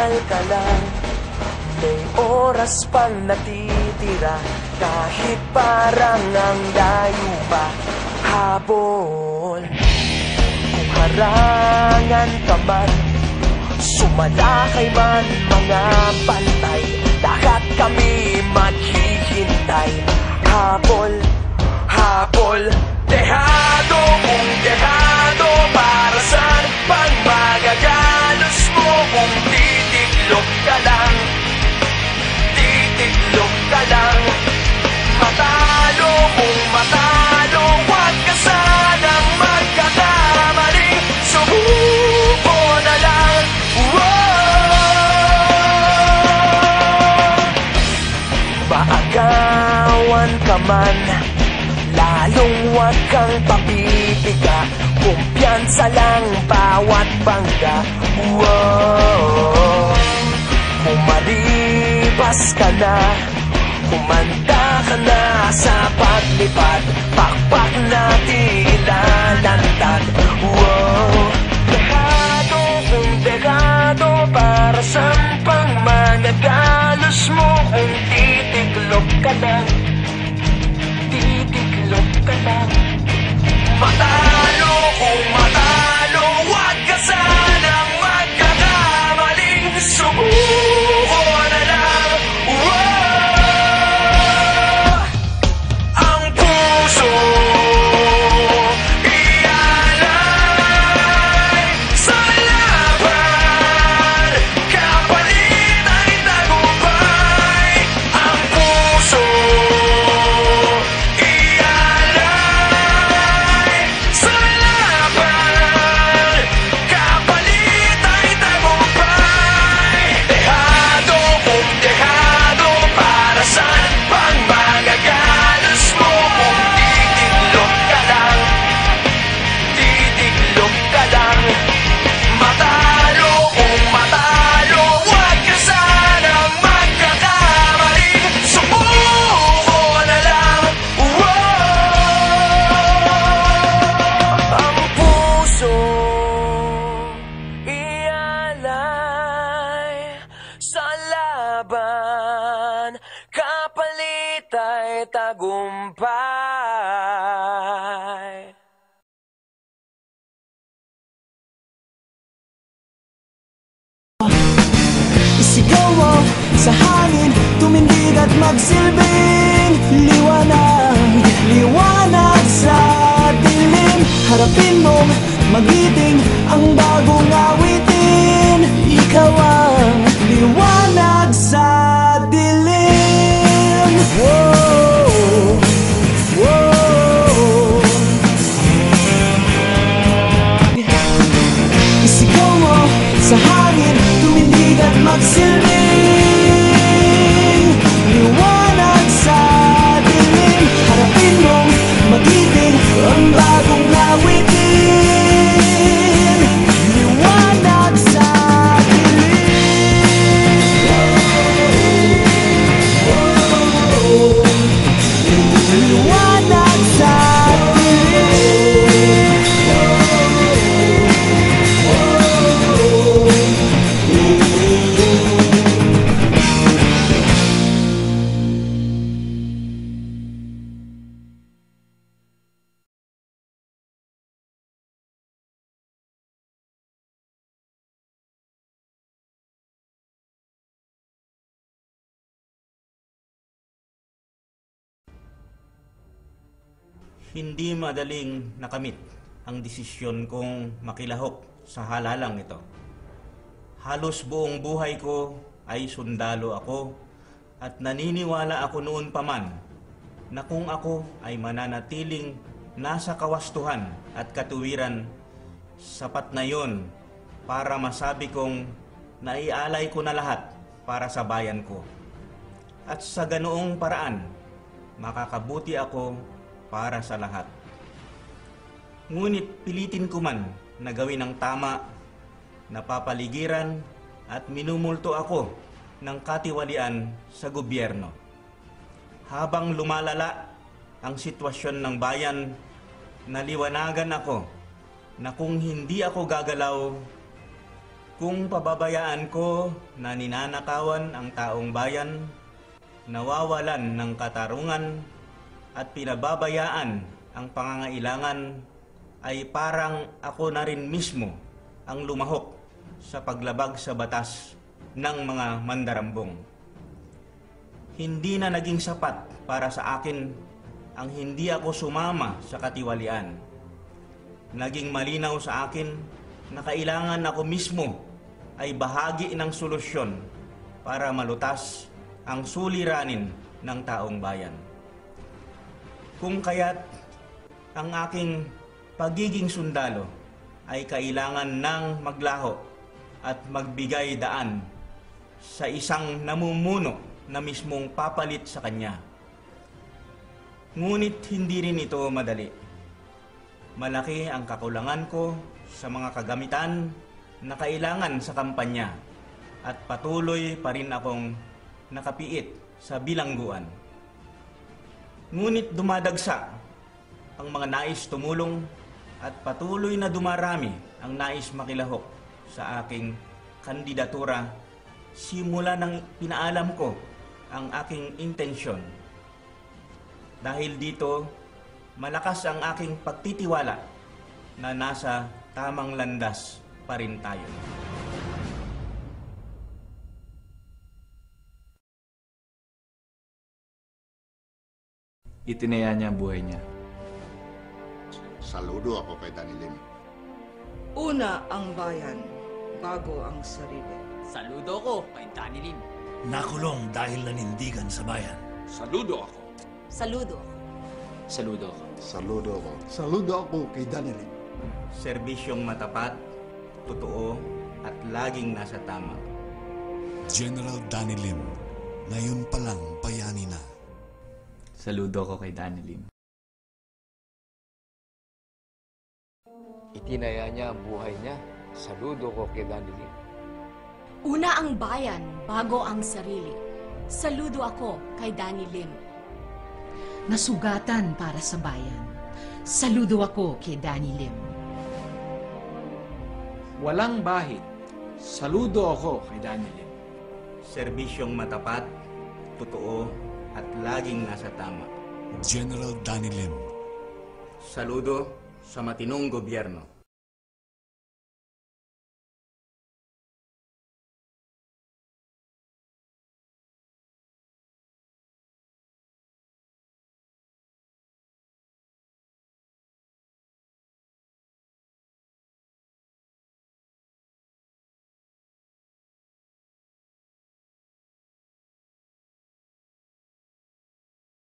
magpahingal ka lang. May oras pang natitira, kahit parang ang layo pa. Habol, kung harangan ka man, sumalakay man mga bantay, lahat kami maghihintay. Habol, habol, dehado kung dehado, para saan pang magagalos mo kung titiklop ka lang, titiklop ka lang. Matalo kung matalo, huwag ka sanang magkakamali, subuko na lang. Maagawan ka man, lalong huwag kang papipiga, kumpiyansa lang bawat bangga. Kumalibas ka na, kumanda ka na sa paglipad, pakpak natin ilalantad. Dehado kung dehado, para saan pang managalos mo kung titiklop ka lang, titiklop ka lang. Matalo kung matalo, huwag ka sanang magkakamaling, subuko na lang. Ang puso ialay sa laban, kapalit ay tagumpay. Ang puso ialay sa laban, kapalit ay tagumpay. Dehado kung dehado, para saan pang magagalos mo kung titiklop ka lang, titiklop ka lang. Matalo kung matalo, huwag ka sanang magkakamali, subuko na lang. Ang puso ialay sa laban, kapalit ay tagumpay. Isigaw mo sa hangin, tumindig at magsilbing liwanag, liwanag sa dilim. Harapin mong magiting ang bagong awitin, ikaw ang liwanag sa dilim. Whoa, whoa. Isigaw mo sa hangin, tumindig at magsilbing liwanag sa dilim. Harapin mong magiting ang bagong awitin, liwanag sa dilim. Liwanag sa dilim. Hindi madaling nakamit ang desisyon kong makilahok sa halalang ito. Halos buong buhay ko ay sundalo ako at naniniwala ako noon pa man na kung ako ay mananatiling nasa kawastuhan at katuwiran, sapat na yon para masabi kong naialay ko na lahat para sa bayan ko. At sa ganoong paraan, makakabuti ako para sa lahat. Ngunit pilitin ko man na gawin ang tama, napapaligiran at minumulto ako ng katiwalian sa gobyerno. Habang lumalala ang sitwasyon ng bayan, naliwanagan ako na kung hindi ako gagalaw, Kung pababayaan ko na ninanakawan ang taong bayan, nawawalan ng katarungan at pinababayaan ang pangangailangan, ay parang ako na rin mismo ang lumahok sa paglabag sa batas ng mga mandarambong. Hindi na naging sapat para sa akin ang hindi ako sumama sa katiwalian. Naging malinaw sa akin na kailangan ako mismo ay bahagi ng solusyon para malutas ang suliranin ng taong bayan. Kung kaya't ang aking pagiging sundalo ay kailangan ng maglaho at magbigay daan sa isang namumuno na mismong papalit sa kanya. Ngunit hindi rin ito madali. Malaki ang kakulangan ko sa mga kagamitan na kailangan sa kampanya at patuloy pa rin akong nakapiit sa bilangguan. Ngunit dumadagsa ang mga nais tumulong at patuloy na dumarami ang nais makilahok sa aking kandidatura simula nang pinaalam ko ang aking intensyon. Dahil dito, malakas ang aking pagtitiwala na nasa tamang landas pa rin tayo. Itinaya niya ang buhay niya. Saludo ako kay Danilim. Una ang bayan, bago ang sarili. Saludo ko kay Danny Lim. Nakulong dahil nanindigan sa bayan. Saludo ako. Saludo. Saludo ako. Saludo ako. Saludo ako kay Daniel. Serbisyong matapat, totoo at laging nasa tama. General Danny Lim, ngayon pa lang bayani na. Saludo ko kay Danny Lim. Itinaya niya ang buhay niya. Saludo ko kay Danny Lim. Una ang bayan, bago ang sarili. Saludo ako kay Danny Lim. Nasugatan para sa bayan. Saludo ako kay Danny Lim. Walang bahid. Saludo ako kay Danny Lim. Serbisyong matapat, totoo at laging nasa tama. General Danny Lim. Saludo sa matinong gobyerno.